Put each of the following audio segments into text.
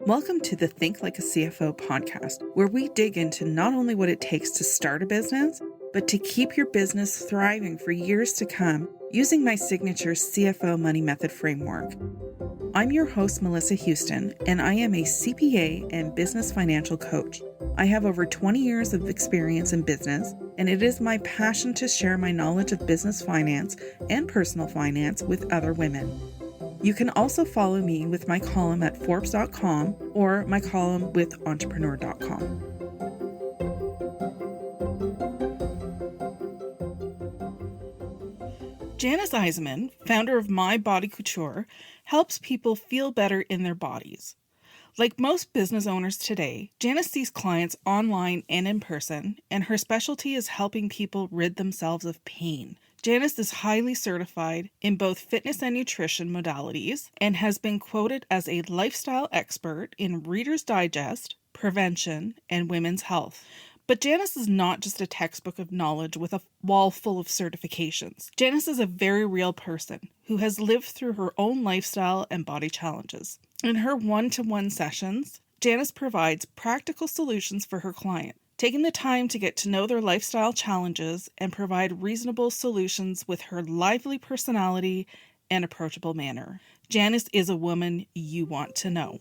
Welcome to the Think Like a CFO podcast, where we dig into not only what it takes to start a business, but to keep your business thriving for years to come using my signature CFO money method framework. I'm your host, Melissa Houston, and I am a CPA and business financial coach. I have over 20 years of experience in business, and it is my passion to share my knowledge of business finance and personal finance with other women. You can also follow me with my column at Forbes.com or my column with entrepreneurial.com. Janis Isaman, founder of My Body Couture, helps people feel better in their bodies. Like most business owners today, Janis sees clients online and in person, and her specialty is helping people rid themselves of pain. Janis is highly certified in both fitness and nutrition modalities and has been quoted as a lifestyle expert in Reader's Digest, prevention, and women's health. But Janis is not just a textbook of knowledge with a wall full of certifications. Janis is a very real person who has lived through her own lifestyle and body challenges. In her one-to-one sessions, Janis provides practical solutions for her client, taking the time to get to know their lifestyle challenges and provide reasonable solutions with her lively personality and approachable manner. Janis is a woman you want to know.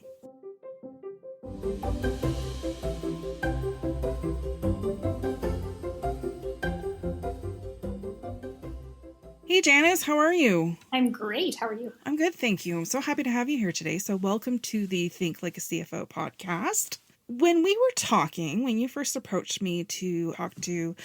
Hey Janis, how are you? I'm great. How are you? I'm good, thank you. I'm so happy to have you here today. So welcome to the Think Like a CFO podcast. When we were talking, when you first approached me to talk to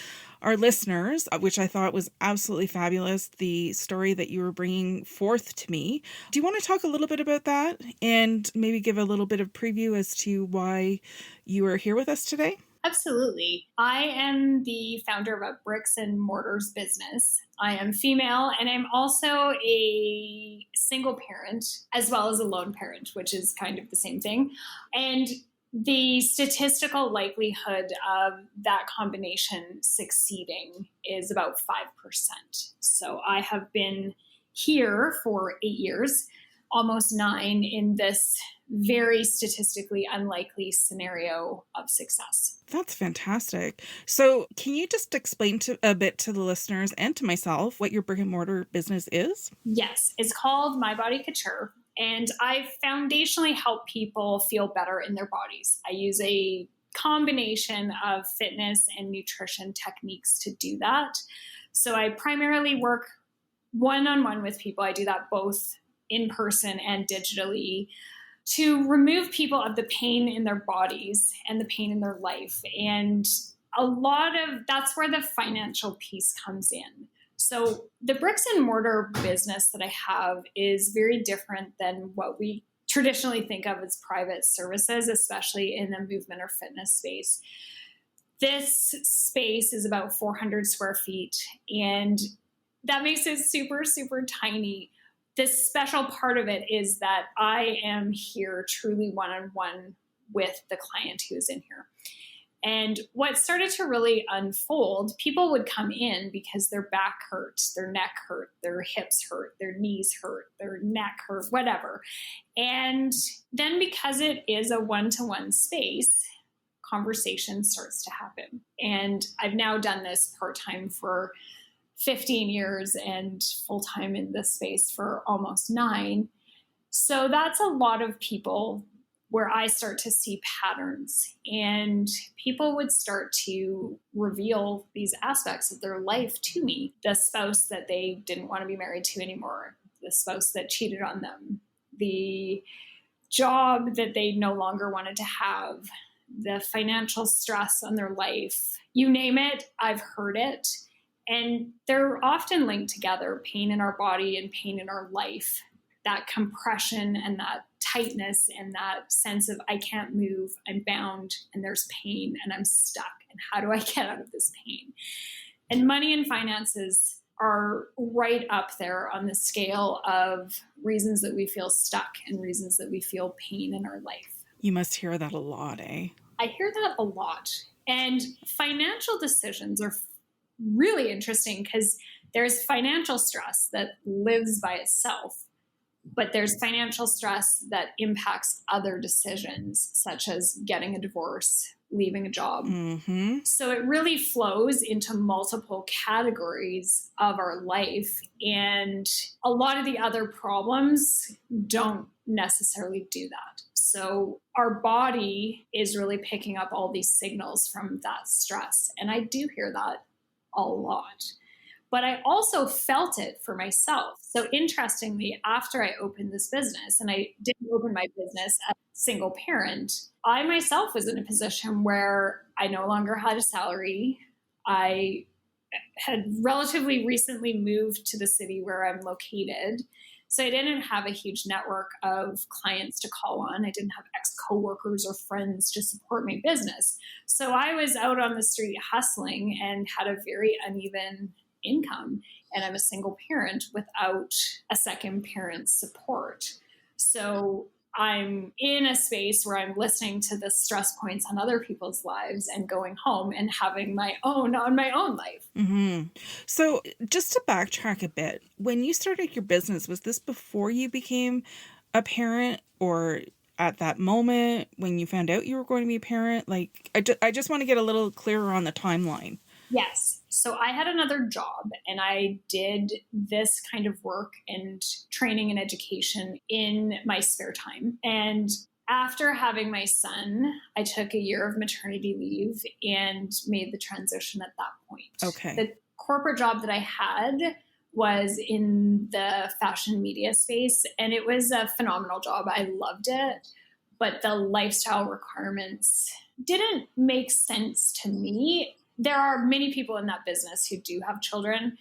our listeners, which I thought was absolutely fabulous, the story that you were bringing forth to me, do you want to talk a little bit about that and maybe give a little bit of preview as to why you are here with us today? Absolutely. I am the founder of a bricks and mortars business. I am female, and I'm also a single parent as well as a lone parent, which is kind of the same thing. And the statistical likelihood of that combination succeeding is about 5%. So I have been here for 8 years, almost 9 in this very statistically unlikely scenario of success. That's fantastic. So can you just explain a bit to the listeners and to myself what your brick and mortar business is? Yes, it's called My Body Couture, and I foundationally help people feel better in their bodies. I use a combination of fitness and nutrition techniques to do that. So I primarily work one-on-one with people. I do that both in person and digitally, to remove people of the pain in their bodies and the pain in their life. And a lot of that's where the financial piece comes in. So the bricks and mortar business that I have is very different than what we traditionally think of as private services, especially in the movement or fitness space. This space is about 400 square feet, and that makes it super, super tiny. The special part of it is that I am here truly one-on-one with the client who is in here. And what started to really unfold, people would come in because their back hurt, their neck hurt, their hips hurt, their knees hurt, their neck hurt, whatever. And then because it is a one-to-one space, conversation starts to happen. And I've now done this part-time for 15 years and full-time in this space for almost 9. So that's a lot of people where I start to see patterns, and people would start to reveal these aspects of their life to me. The spouse that they didn't want to be married to anymore, the spouse that cheated on them, the job that they no longer wanted to have, the financial stress on their life, you name it, I've heard it. And they're often linked together, pain in our body and pain in our life, that compression and that tightness and that sense of I can't move, I'm bound, and there's pain and I'm stuck. And how do I get out of this pain? And money and finances are right up there on the scale of reasons that we feel stuck and reasons that we feel pain in our life. You must hear that a lot, eh? I hear that a lot. And financial decisions are really interesting because there's financial stress that lives by itself. But there's financial stress that impacts other decisions, such as getting a divorce, leaving a job. Mm-hmm. So it really flows into multiple categories of our life. And a lot of the other problems don't necessarily do that. So our body is really picking up all these signals from that stress. And I do hear that a lot. But I also felt it for myself. So interestingly, after I opened this business, and I didn't open my business as a single parent, I myself was in a position where I no longer had a salary. I had relatively recently moved to the city where I'm located. So I didn't have a huge network of clients to call on. I didn't have ex-coworkers or friends to support my business. So I was out on the street hustling and had a very uneven income, and I'm a single parent without a second parent's support. So I'm in a space where I'm listening to the stress points on other people's lives and going home and having my own on my own life. Mm-hmm. So just to backtrack a bit, when you started your business, was this before you became a parent, or at that moment when you found out you were going to be a parent? Like, I just want to get a little clearer on the timeline. Yes. So I had another job, and I did this kind of work and training and education in my spare time. And after having my son, I took a year of maternity leave and made the transition at that point. Okay. The corporate job that I had was in the fashion media space, and it was a phenomenal job. I loved it, but the lifestyle requirements didn't make sense to me. There are many people in that business who do have children,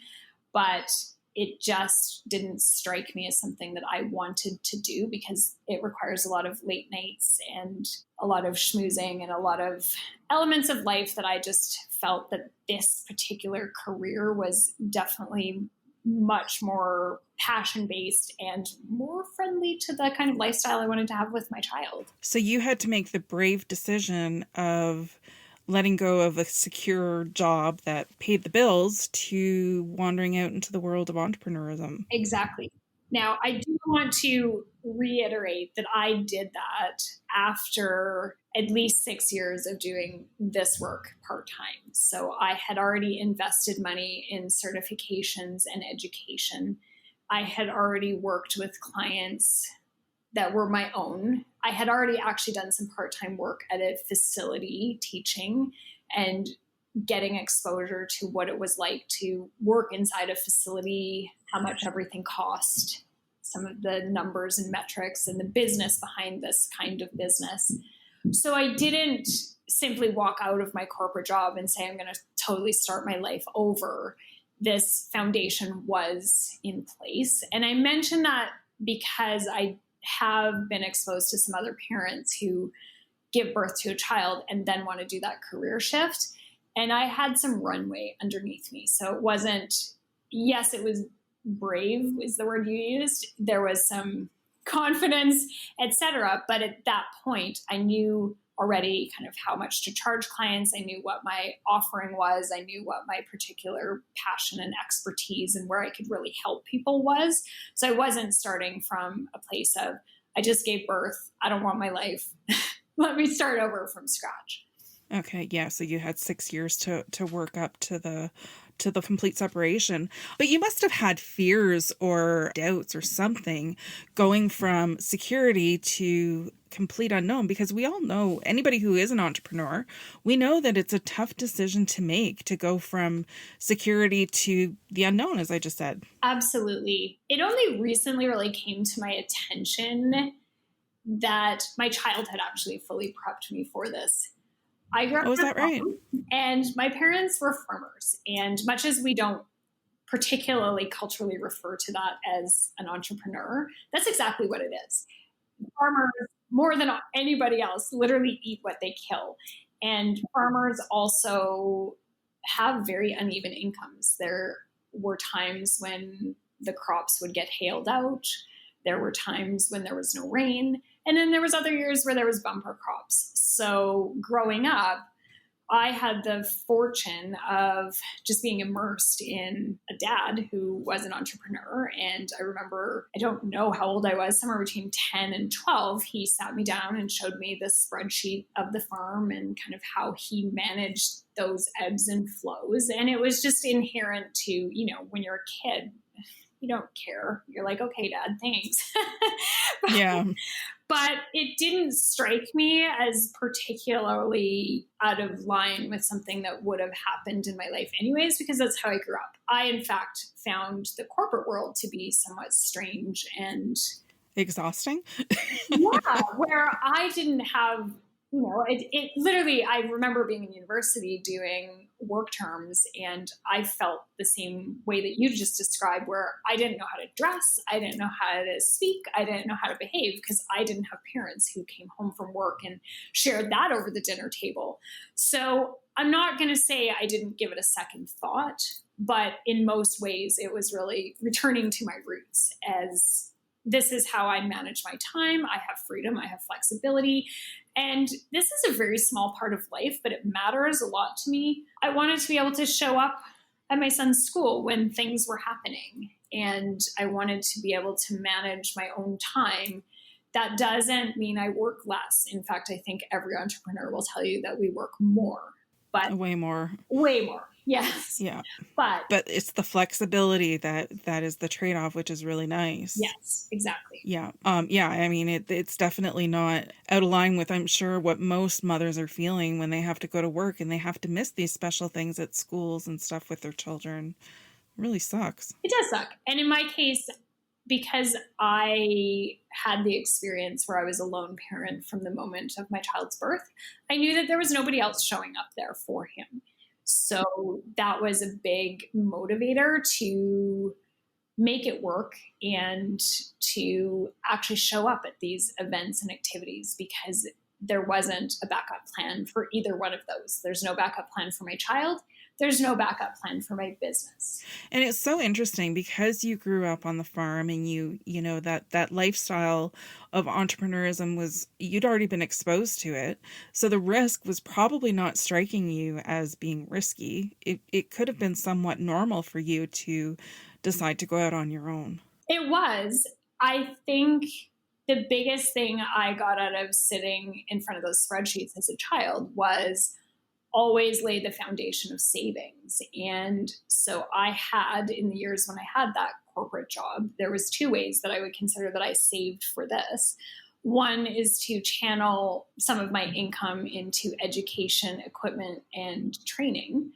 but it just didn't strike me as something that I wanted to do, because it requires a lot of late nights and a lot of schmoozing and a lot of elements of life that I just felt that this particular career was definitely much more passion-based and more friendly to the kind of lifestyle I wanted to have with my child. So you had to make the brave decision of letting go of a secure job that paid the bills to wandering out into the world of entrepreneurism. Exactly. Now, I do want to reiterate that I did that after at least 6 years of doing this work part-time. So I had already invested money in certifications and education. I had already worked with clients that were my own. I had already actually done some part-time work at a facility teaching and getting exposure to what it was like to work inside a facility, how much everything cost, some of the numbers and metrics and the business behind this kind of business. So I didn't simply walk out of my corporate job and say, I'm going to totally start my life over. This foundation was in place. And I mention that because I have been exposed to some other parents who give birth to a child and then want to do that career shift. And I had some runway underneath me. So it wasn't, yes, it was brave is the word you used. There was some confidence, etc. But at that point, I knew already kind of how much to charge clients. I knew what my offering was. I knew what my particular passion and expertise and where I could really help people was. So I wasn't starting from a place of, I just gave birth. I don't want my life. Let me start over from scratch. Okay, yeah, so you had 6 years to work up to the complete separation. But you must have had fears or doubts or something going from security to complete unknown, because we all know, anybody who is an entrepreneur, we know that it's a tough decision to make, to go from security to the unknown, as I just said. Absolutely. It only recently really came to my attention that my child had actually fully prepped me for this. I grew up Oh, is that right? And my parents were farmers. And much as we don't particularly culturally refer to that as an entrepreneur, that's exactly what it is. Farmers, more than anybody else, literally eat what they kill. And farmers also have very uneven incomes. There were times when the crops would get hailed out. There were times when there was no rain. And then there was other years where there was bumper crops. So growing up, I had the fortune of just being immersed in a dad who was an entrepreneur. And I remember, I don't know how old I was, somewhere between 10 and 12, he sat me down and showed me the spreadsheet of the firm and kind of how he managed those ebbs and flows. And it was just inherent to, when you're a kid, you don't care. You're like, okay, Dad, thanks. Yeah. But it didn't strike me as particularly out of line with something that would have happened in my life anyways, because that's how I grew up. I, in fact, found the corporate world to be somewhat strange and exhausting. yeah, where I didn't have, it literally, I remember being in university doing work terms, and I felt the same way that you just described, where I didn't know how to dress, I didn't know how to speak, I didn't know how to behave, because I didn't have parents who came home from work and shared that over the dinner table. So I'm not going to say I didn't give it a second thought, but in most ways, it was really returning to my roots as this is how I manage my time. I have freedom. I have flexibility. And this is a very small part of life, but it matters a lot to me. I wanted to be able to show up at my son's school when things were happening. And I wanted to be able to manage my own time. That doesn't mean I work less. In fact, I think every entrepreneur will tell you that we work more. But way more. Yes. Yeah. But it's the flexibility that is the trade-off, which is really nice. Yes, exactly. Yeah. I mean, it's definitely not out of line with, I'm sure, what most mothers are feeling when they have to go to work and they have to miss these special things at schools and stuff with their children. It really sucks. It does suck. And in my case, because I had the experience where I was a lone parent from the moment of my child's birth, I knew that there was nobody else showing up there for him. So that was a big motivator to make it work and to actually show up at these events and activities, because there wasn't a backup plan for either one of those. There's no backup plan for my child. There's no backup plan for my business. And it's so interesting because you grew up on the farm and you know, that lifestyle of entrepreneurism was, you'd already been exposed to it. So the risk was probably not striking you as being risky. It could have been somewhat normal for you to decide to go out on your own. It was. I think the biggest thing I got out of sitting in front of those spreadsheets as a child was always lay the foundation of savings. And so I had, in the years when I had that corporate job, there was two ways that I would consider that I saved for this. One is to channel some of my income into education, equipment, and training,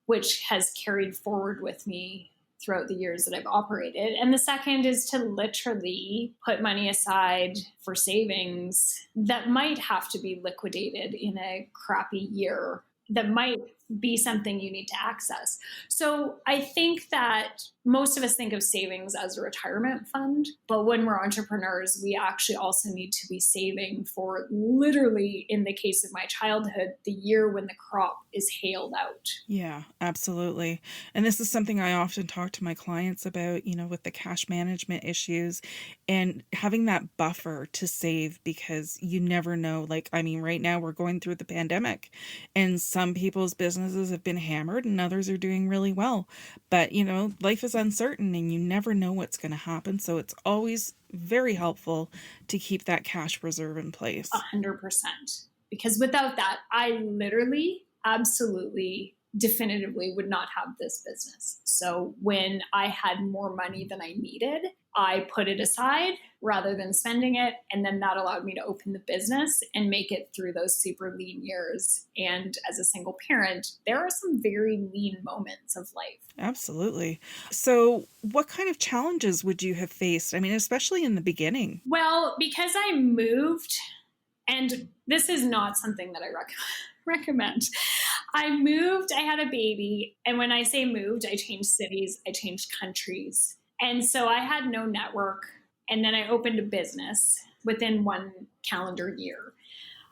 which has carried forward with me throughout the years that I've operated. And the second is to literally put money aside for savings that might have to be liquidated in a crappy year, that might be something you need to access. So I think that most of us think of savings as a retirement fund, but when we're entrepreneurs, we actually also need to be saving for, literally, in the case of my childhood, the year when the crop is hailed out. Yeah, absolutely. And this is something I often talk to my clients about, with the cash management issues and having that buffer to save, because you never know. Right now we're going through the pandemic and some people's businesses have been hammered and others are doing really well. But, life is uncertain and you never know what's going to happen. So it's always very helpful to keep that cash reserve in place. 100%. Because without that, I literally, absolutely, definitively would not have this business. So when I had more money than I needed, I put it aside rather than spending it. And then that allowed me to open the business and make it through those super lean years. And as a single parent, there are some very lean moments of life. Absolutely. So what kind of challenges would you have faced? I mean, especially in the beginning. Well, because I moved, and this is not something that I recommend. I moved, I had a baby. And when I say moved, I changed cities, I changed countries. And so I had no network. And then I opened a business within one calendar year.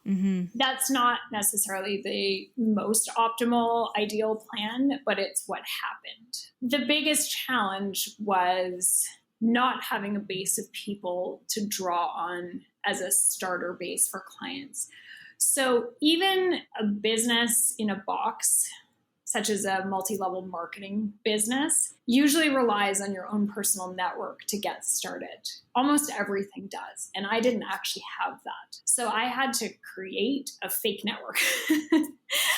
Mm-hmm. That's not necessarily the most optimal, ideal plan, but it's what happened. The biggest challenge was not having a base of people to draw on as a starter base for clients. So even a business in a box, such as a multi-level marketing business, usually relies on your own personal network to get started. Almost everything does. And I didn't actually have that. So I had to create a fake network.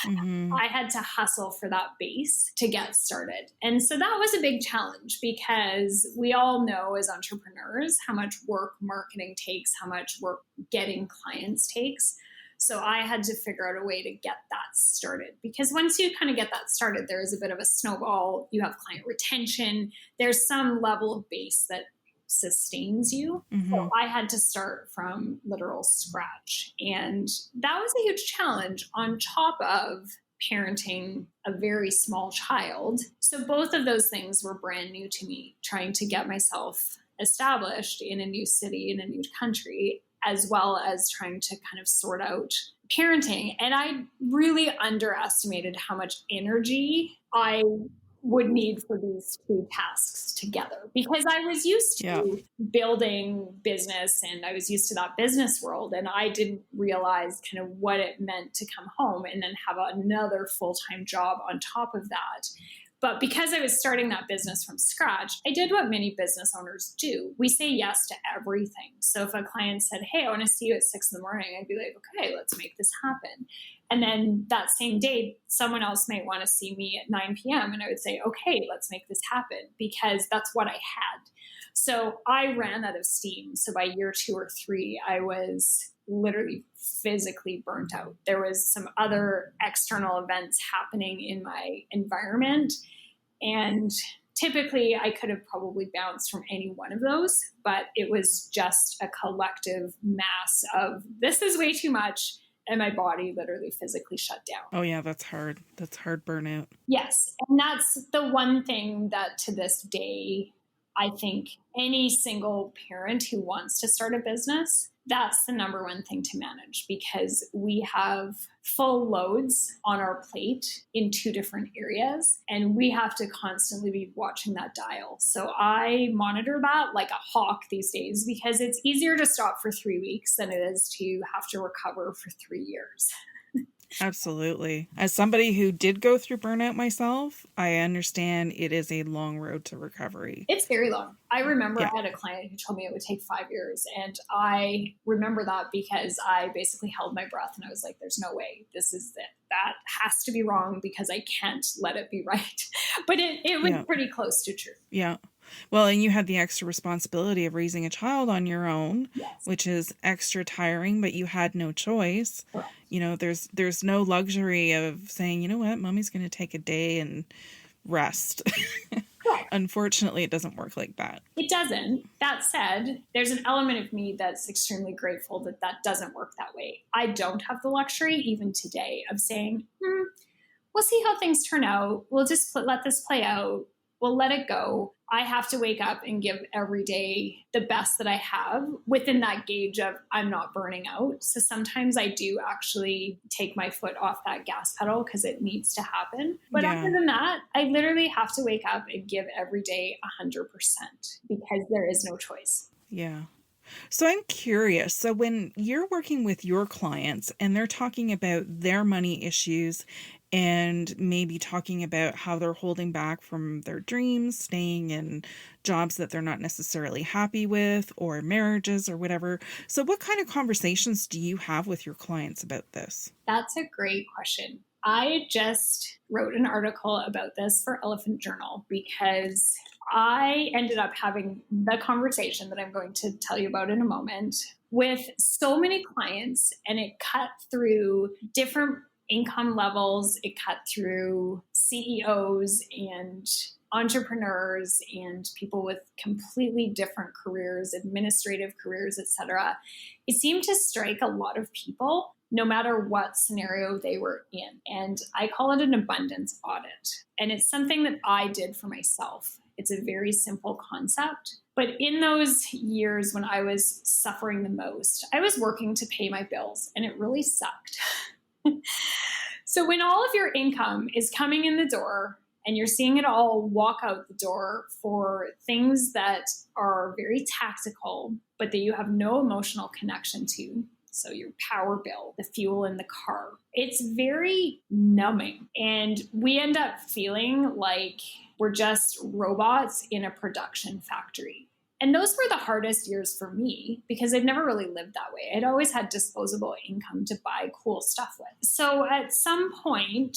Mm-hmm. I had to hustle for that base to get started. And so that was a big challenge because we all know as entrepreneurs how much work marketing takes, how much work getting clients takes. So I had to figure out a way to get that started, because once you kind of get that started, there is a bit of a snowball. You have client retention. There's some level of base that sustains you. Mm-hmm. So I had to start from literal scratch. And that was a huge challenge on top of parenting a very small child. So both of those things were brand new to me, trying to get myself established in a new city, in a new country, as well as trying to kind of sort out parenting. And I really underestimated how much energy I would need for these two tasks together, because I was used to building business and I was used to that business world. And I didn't realize kind of what it meant to come home and then have another full-time job on top of that. But because I was starting that business from scratch, I did what many business owners do. We say yes to everything. So if a client said, hey, I want to see you at 6 a.m, I'd be like, okay, let's make this happen. And then that same day, someone else might want to see me at 9 p.m. And I would say, okay, let's make this happen, because that's what I had. So I ran out of steam. So by year 2 or 3, I was literally physically burnt out. There was some other external events happening in my environment. And typically I could have probably bounced from any one of those, but it was just a collective mass of this is way too much. And my body literally physically shut down. Oh yeah, that's hard. That's hard burnout. Yes. And that's the one thing that to this day, I think any single parent who wants to start a business, that's the number one thing to manage, because we have full loads on our plate in 2 different areas, and we have to constantly be watching that dial. So I monitor that like a hawk these days, because it's easier to stop for 3 weeks than it is to have to recover for 3 years. Absolutely. As somebody who did go through burnout myself, I understand it is a long road to recovery. It's very long. I remember I had a client who told me it would take 5 years. And I remember that because I basically held my breath and I was like, there's no way. This is it. That has to be wrong, because I can't let it be right. But it was pretty close to true. Yeah. Well, and you had the extra responsibility of raising a child on your own, which is extra tiring, but you had no choice. Correct. You know, there's no luxury of saying, you know what, mommy's going to take a day and rest. Unfortunately, it doesn't work like that. It doesn't. That said, there's an element of me that's extremely grateful that that doesn't work that way. I don't have the luxury, even today, of saying, we'll see how things turn out. We'll just let this play out. We'll let it go. I have to wake up and give every day the best that I have within that gauge of I'm not burning out. So sometimes I do actually take my foot off that gas pedal because it needs to happen. But other than that, I literally have to wake up and give every day 100% because there is no choice. Yeah. So I'm curious. So when you're working with your clients and they're talking about their money issues and maybe talking about how they're holding back from their dreams, staying in jobs that they're not necessarily happy with, or marriages or whatever. So what kind of conversations do you have with your clients about this? That's a great question. I just wrote an article about this for Elephant Journal because I ended up having the conversation that I'm going to tell you about in a moment with so many clients, and it cut through different income levels. It cut through CEOs and entrepreneurs and people with completely different careers, administrative careers, etc. It seemed to strike a lot of people, no matter what scenario they were in. And I call it an abundance audit. And it's something that I did for myself. It's a very simple concept. But in those years when I was suffering the most, I was working to pay my bills, and it really sucked. So when all of your income is coming in the door and you're seeing it all walk out the door for things that are very tactical, but that you have no emotional connection to, So your power bill, the fuel in the car. It's very numbing. And we end up feeling like we're just robots in a production factory. And those were the hardest years for me because I'd never really lived that way. I'd always had disposable income to buy cool stuff with. So at some point,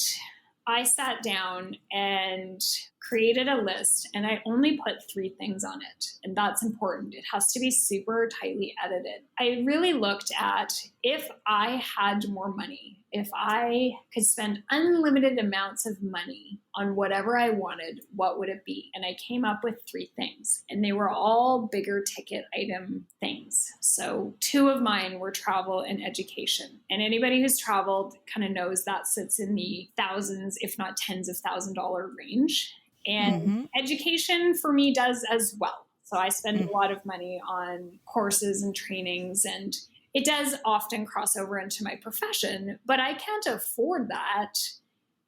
I sat down and created a list, and I only put 3 things on it. And that's important. It has to be super tightly edited. I really looked at, if I had more money, if I could spend unlimited amounts of money on whatever I wanted, what would it be? And I came up with 3 things, and they were all bigger ticket item things. So 2 of mine were travel and education. And anybody who's traveled kind of knows that sits in the thousands, if not tens of $1,000 range. And education for me does as well. So I spend a lot of money on courses and trainings, and it does often cross over into my profession, but I can't afford that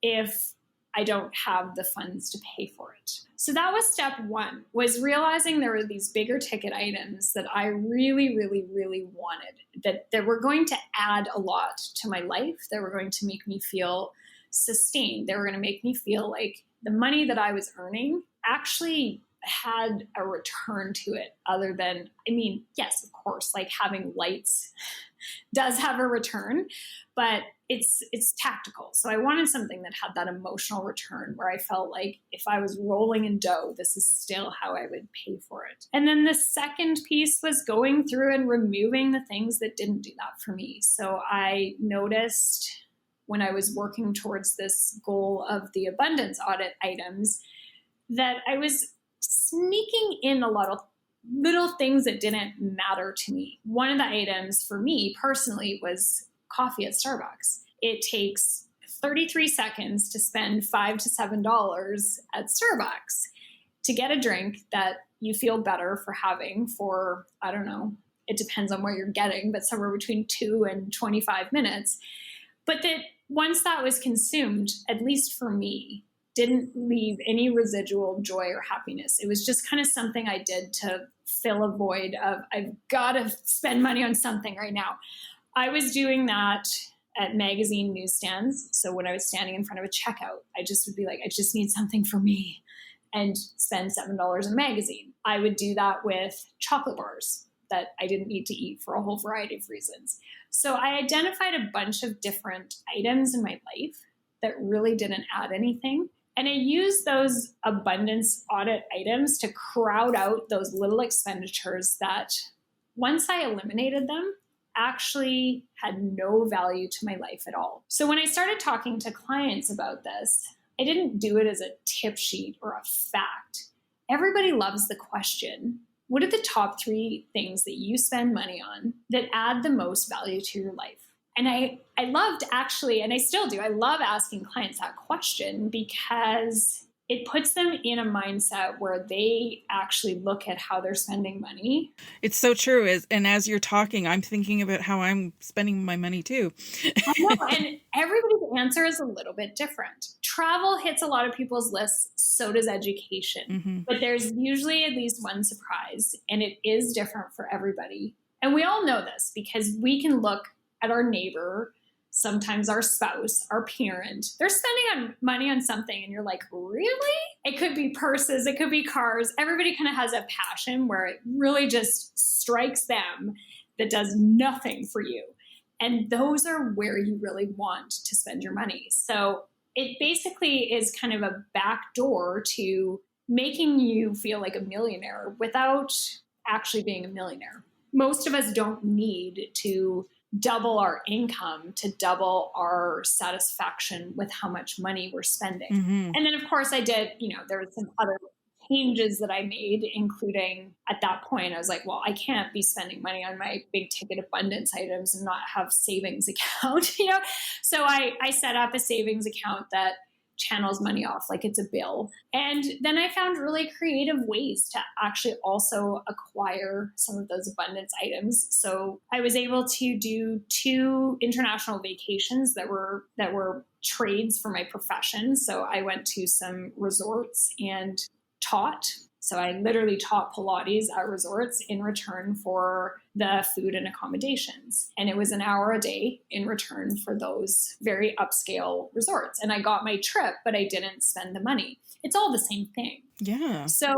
if I don't have the funds to pay for it. So that was step 1, was realizing there were these bigger ticket items that I really, really, really wanted, that were going to add a lot to my life, that were going to make me feel sustained. They were going to make me feel like the money that I was earning actually had a return to it, other than, I mean, yes, of course, like having lights does have a return, but it's tactical. So I wanted something that had that emotional return where I felt like if I was rolling in dough, this is still how I would pay for it. And then the second piece was going through and removing the things that didn't do that for me. So I noticed when I was working towards this goal of the abundance audit items that I was sneaking in a lot of little things that didn't matter to me. One of the items for me personally was coffee at Starbucks. It takes 33 seconds to spend $5 to $7 at Starbucks to get a drink that you feel better for having for, I don't know, it depends on what you're getting, but somewhere between 2 and 25 minutes. But that once that was consumed, at least for me, didn't leave any residual joy or happiness. It was just kind of something I did to fill a void of, I've got to spend money on something right now. I was doing that at magazine newsstands. So when I was standing in front of a checkout, I just would be like, I just need something for me, and spend $7 on a magazine. I would do that with chocolate bars that I didn't need to eat for a whole variety of reasons. So I identified a bunch of different items in my life that really didn't add anything. And I used those abundance audit items to crowd out those little expenditures that, once I eliminated them, actually had no value to my life at all. So when I started talking to clients about this, I didn't do it as a tip sheet or a fact. Everybody loves the question, what are the top 3 things that you spend money on that add the most value to your life? And I loved actually, and I still do, I love asking clients that question because it puts them in a mindset where they actually look at how they're spending money. It's so true. And as you're talking, I'm thinking about how I'm spending my money too. I know, and everybody's answer is a little bit different. Travel hits a lot of people's lists, so does education. But there's usually at least one surprise, and it is different for everybody. And we all know this because we can look at our neighbor, sometimes our spouse, our parent, they're spending money on something and you're like, really? It could be purses, it could be cars. Everybody kind of has a passion where it really just strikes them that does nothing for you. And those are where you really want to spend your money. So it basically is kind of a back door to making you feel like a millionaire without actually being a millionaire. Most of us don't need to double our income to double our satisfaction with how much money we're spending. And then, of course, I did, there were some other changes that I made, including at that point, I was like, well, I can't be spending money on my big ticket abundance items and not have savings account, So I set up a savings account that channels money off like it's a bill. And then I found really creative ways to actually also acquire some of those abundance items. So I was able to do 2 international vacations that were trades for my profession. So I went to some resorts and taught So I literally taught Pilates at resorts in return for the food and accommodations. And it was an hour a day in return for those very upscale resorts. And I got my trip, but I didn't spend the money. It's all the same thing. Yeah. So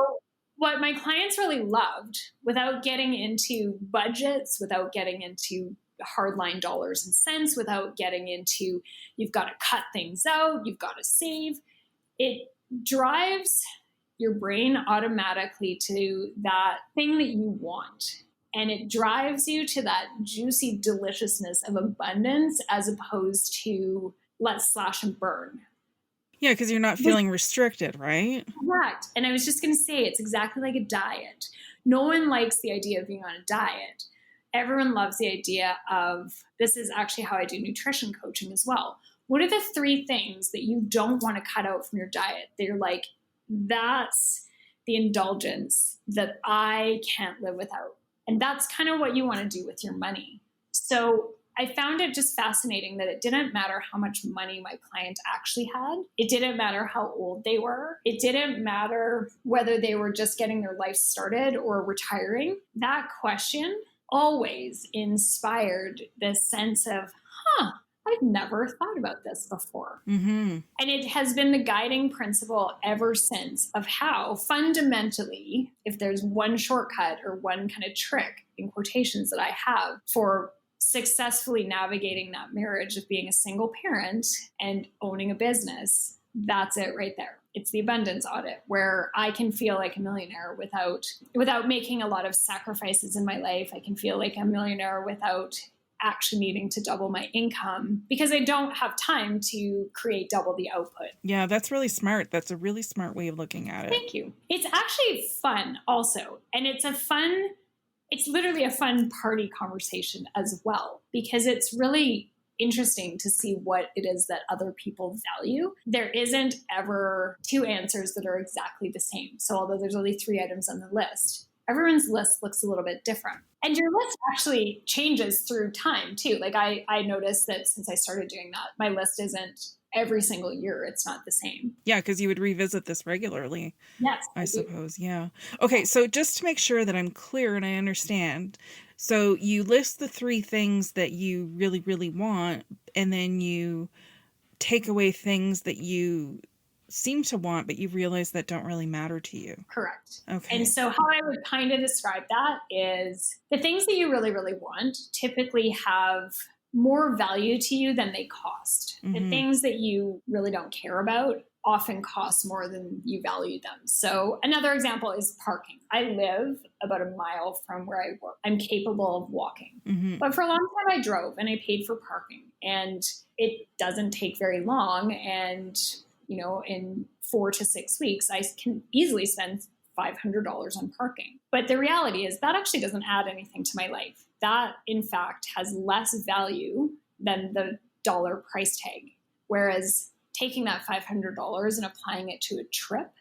what my clients really loved, without getting into budgets, without getting into hardline dollars and cents, without getting into you've got to cut things out, you've got to save, it drives your brain automatically to that thing that you want. And it drives you to that juicy deliciousness of abundance as opposed to let's slash and burn. Yeah, because you're not feeling restricted, right? Correct. And I was just going to say, it's exactly like a diet. No one likes the idea of being on a diet. Everyone loves the idea of, this is actually how I do nutrition coaching as well. What are the 3 things that you don't want to cut out from your diet? They're like, that's the indulgence that I can't live without. And that's kind of what you want to do with your money. So I found it just fascinating that it didn't matter how much money my client actually had. It didn't matter how old they were. It didn't matter whether they were just getting their life started or retiring. That question always inspired this sense of, I've never thought about this before. Mm-hmm. And it has been the guiding principle ever since of how fundamentally, if there's one shortcut or one kind of trick in quotations that I have for successfully navigating that marriage of being a single parent and owning a business, that's it right there. It's the abundance audit, where I can feel like a millionaire without making a lot of sacrifices in my life. I can feel like a millionaire without actually needing to double my income because I don't have time to create double the output. Yeah, that's really smart. That's a really smart way of looking at it. Thank you. It's actually fun also. And it's literally a fun party conversation as well, because it's really interesting to see what it is that other people value. There isn't ever 2 answers that are exactly the same. So although there's only 3 items on the list, everyone's list looks a little bit different. And your list actually changes through time too. Like I noticed that since I started doing that, my list isn't every single year. It's not the same. Yeah, because you would revisit this regularly. Yes. I suppose. Yeah. Okay, so just to make sure that I'm clear and I understand, so you list the 3 things that you really, really want, and then you take away things that you seem to want, but you realize that don't really matter to you. Correct. Okay. And so how I would kind of describe that is the things that you really, really want typically have more value to you than they cost. Mm-hmm. The things that you really don't care about often cost more than you value them. So another example is parking. I live about a mile from where I work. I'm capable of walking. Mm-hmm. But for a long time I drove and I paid for parking, and it doesn't take very long. And in 4 to 6 weeks, I can easily spend $500 on parking. But the reality is that actually doesn't add anything to my life. That, in fact, has less value than the dollar price tag. Whereas taking that $500 and applying it to a trip,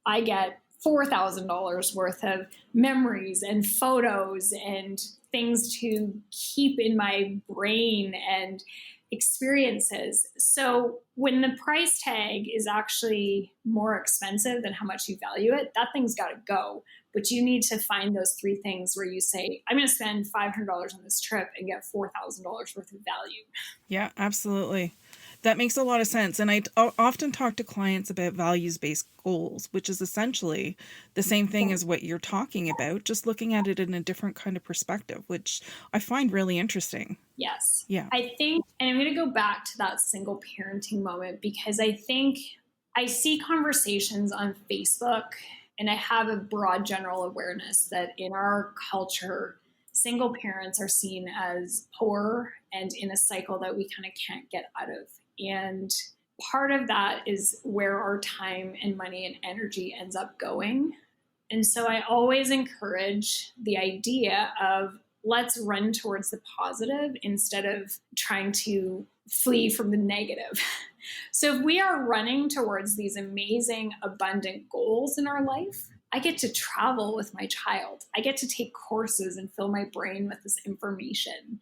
I get $4,000 worth of memories and photos and things to keep in my brain and experiences. So when the price tag is actually more expensive than how much you value it, that thing's got to go. But you need to find those 3 things where you say, I'm going to spend $500 on this trip and get $4,000 worth of value. Yeah, absolutely. That makes a lot of sense. And I often talk to clients about values-based goals, which is essentially the same thing as what you're talking about, just looking at it in a different kind of perspective, which I find really interesting. Yes. Yeah. I think, and I'm going to go back to that single parenting moment, because I think I see conversations on Facebook, and I have a broad general awareness that in our culture, single parents are seen as poor and in a cycle that we kind of can't get out of. And part of that is where our time and money and energy ends up going. And so I always encourage the idea of let's run towards the positive instead of trying to flee from the negative. So if we are running towards these amazing, abundant goals in our life, I get to travel with my child. I get to take courses and fill my brain with this information,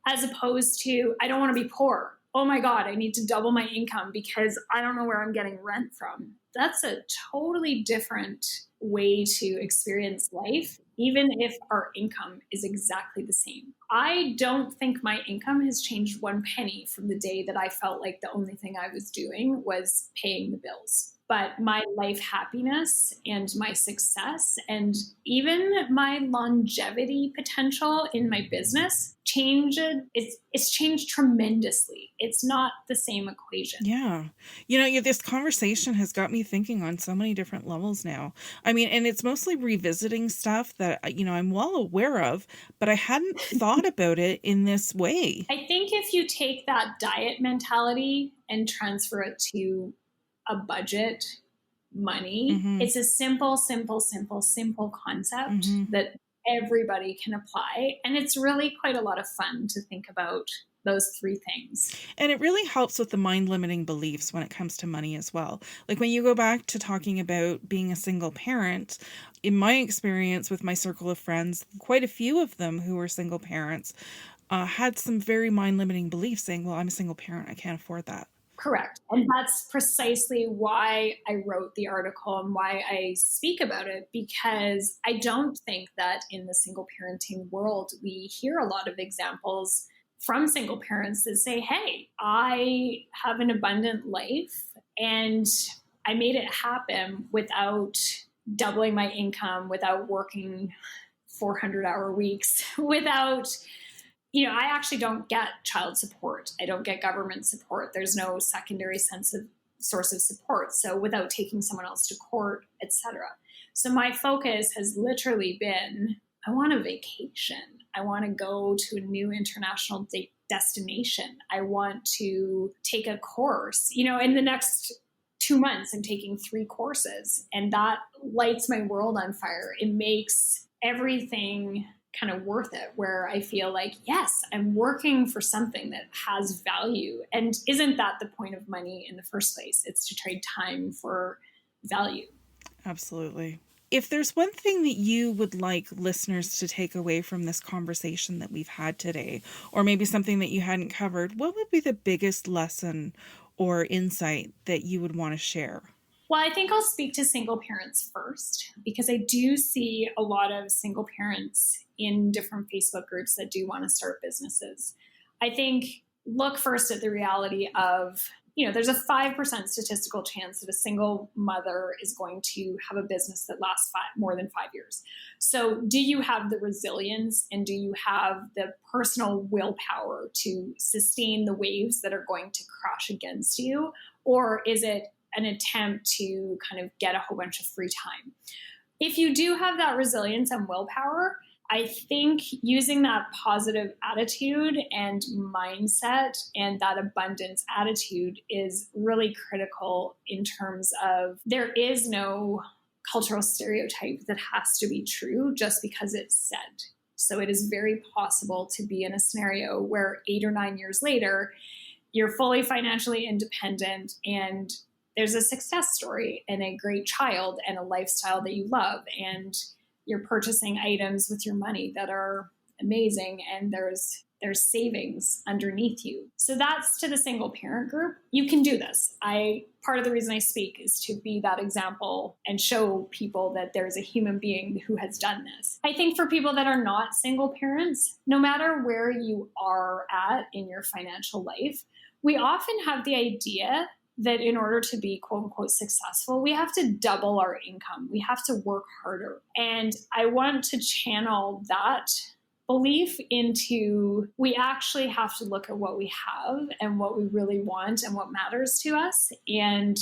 as opposed to, I don't want to be poor. Oh my God, I need to double my income because I don't know where I'm getting rent from. that's a totally different way to experience life, even if our income is exactly the same. I don't think my income has changed one penny from the day that I felt like the only thing I was doing was paying the bills. But my life happiness and my success and even my longevity potential in my business it's changed tremendously. It's not the same equation. Yeah. This conversation has got me thinking on so many different levels now. I mean, and it's mostly revisiting stuff that, I'm well aware of, but I hadn't thought about it in this way. I think if you take that diet mentality and transfer it to a budget, money, it's a simple concept that everybody can apply. And it's really quite a lot of fun to think about those three things. And it really helps with the mind-limiting beliefs when it comes to money as well. Like when you go back to talking about being a single parent, in my experience with my circle of friends, quite a few of them who were single parents had some very mind-limiting beliefs saying, well, I'm a single parent, I can't afford that. Correct. And that's precisely why I wrote the article and why I speak about it, because I don't think that in the single parenting world, we hear a lot of examples from single parents that say, hey, I have an abundant life and I made it happen without doubling my income, without working 400-hour weeks, without... I actually don't get child support. I don't get government support. There's no secondary source of support. So without taking someone else to court, etc. So my focus has literally been, I want a vacation. I want to go to a new international destination. I want to take a course. In the next 2 months, I'm taking 3 courses, and that lights my world on fire. It makes everything kind of worth it, where I feel like, yes, I'm working for something that has value. And isn't that the point of money in the first place? It's to trade time for value. Absolutely. If there's one thing that you would like listeners to take away from this conversation that we've had today, or maybe something that you hadn't covered, what would be the biggest lesson or insight that you would want to share? Well, I think I'll speak to single parents first, because I do see a lot of single parents in different Facebook groups that do want to start businesses. I think look first at the reality of, there's a 5% statistical chance that a single mother is going to have a business that lasts more than 5 years. So do you have the resilience and do you have the personal willpower to sustain the waves that are going to crash against you? Or is it an attempt to kind of get a whole bunch of free time? If you do have that resilience and willpower, I think using that positive attitude and mindset and that abundance attitude is really critical in terms of there is no cultural stereotype that has to be true just because it's said. So it is very possible to be in a scenario where 8 or 9 years later, you're fully financially independent and there's a success story and a great child and a lifestyle that you love, and you're purchasing items with your money that are amazing, and there's savings underneath you. So that's to the single parent group. You can do this. Part of the reason I speak is to be that example and show people that there's a human being who has done this. I think for people that are not single parents, no matter where you are at in your financial life, we often have the idea that in order to be quote unquote successful, we have to double our income. We have to work harder. And I want to channel that belief into we actually have to look at what we have and what we really want and what matters to us, and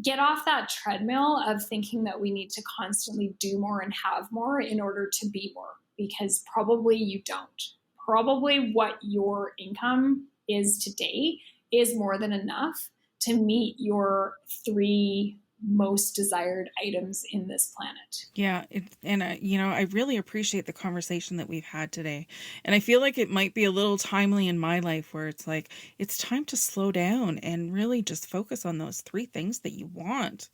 get off that treadmill of thinking that we need to constantly do more and have more in order to be more, because probably you don't. Probably what your income is today is more than enough to meet your 3 most desired items in this planet. Yeah. I really appreciate the conversation that we've had today. And I feel like it might be a little timely in my life where it's like, it's time to slow down and really just focus on those 3 things that you want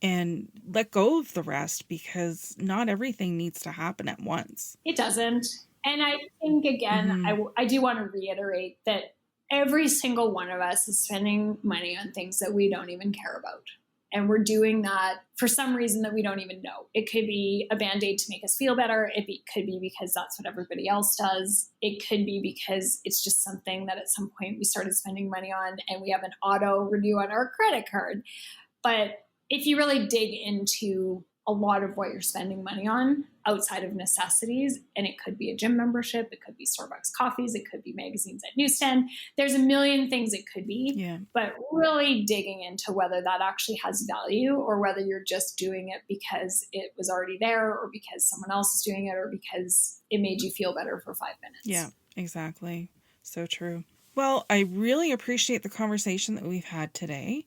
and let go of the rest, because not everything needs to happen at once. It doesn't. And I think, again, I do want to reiterate that every single one of us is spending money on things that we don't even care about. And we're doing that for some reason that we don't even know. It could be a Band-Aid to make us feel better. Could be because that's what everybody else does. It could be because it's just something that at some point we started spending money on and we have an auto renew on our credit card. But if you really dig into a lot of what you're spending money on outside of necessities, and it could be a gym membership, it could be Starbucks coffees, it could be magazines at newsstand. There's a million things it could be, but really digging into whether that actually has value or whether you're just doing it because it was already there or because someone else is doing it or because it made you feel better for 5 minutes. Yeah, exactly. So true. Well, I really appreciate the conversation that we've had today.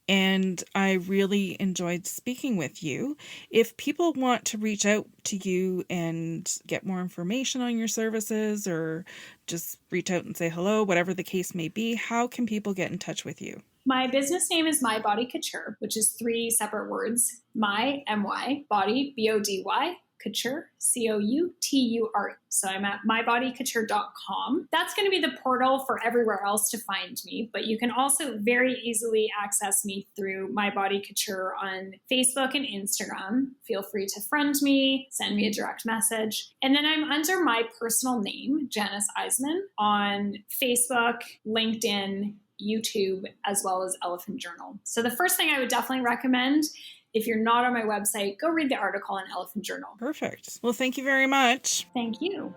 And I really enjoyed speaking with you. If people want to reach out to you and get more information on your services or just reach out and say hello, whatever the case may be, how can people get in touch with you? My business name is My Body Couture, which is 3 separate words. My, M-Y, body, B-O-D-Y, couture, C-O-U-T-U-R-E. So I'm at mybodycouture.com. That's going to be the portal for everywhere else to find me, but you can also very easily access me through My Body Couture on Facebook and Instagram. Feel free to friend me, send me a direct message. And then I'm under my personal name, Janis Isaman, on Facebook, LinkedIn, YouTube, as well as Elephant Journal. So the first thing I would definitely recommend, if you're not on my website, go read the article in Elephant Journal. Perfect. Well, thank you very much. Thank you.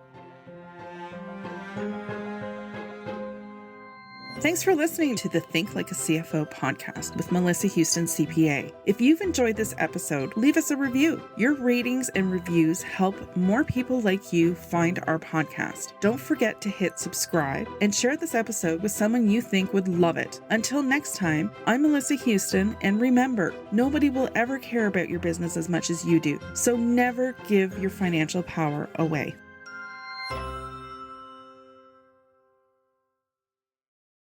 Thanks for listening to the Think Like a CFO podcast with Melissa Houston, CPA. If you've enjoyed this episode, leave us a review. Your ratings and reviews help more people like you find our podcast. Don't forget to hit subscribe and share this episode with someone you think would love it. Until next time, I'm Melissa Houston, and remember, nobody will ever care about your business as much as you do. So never give your financial power away.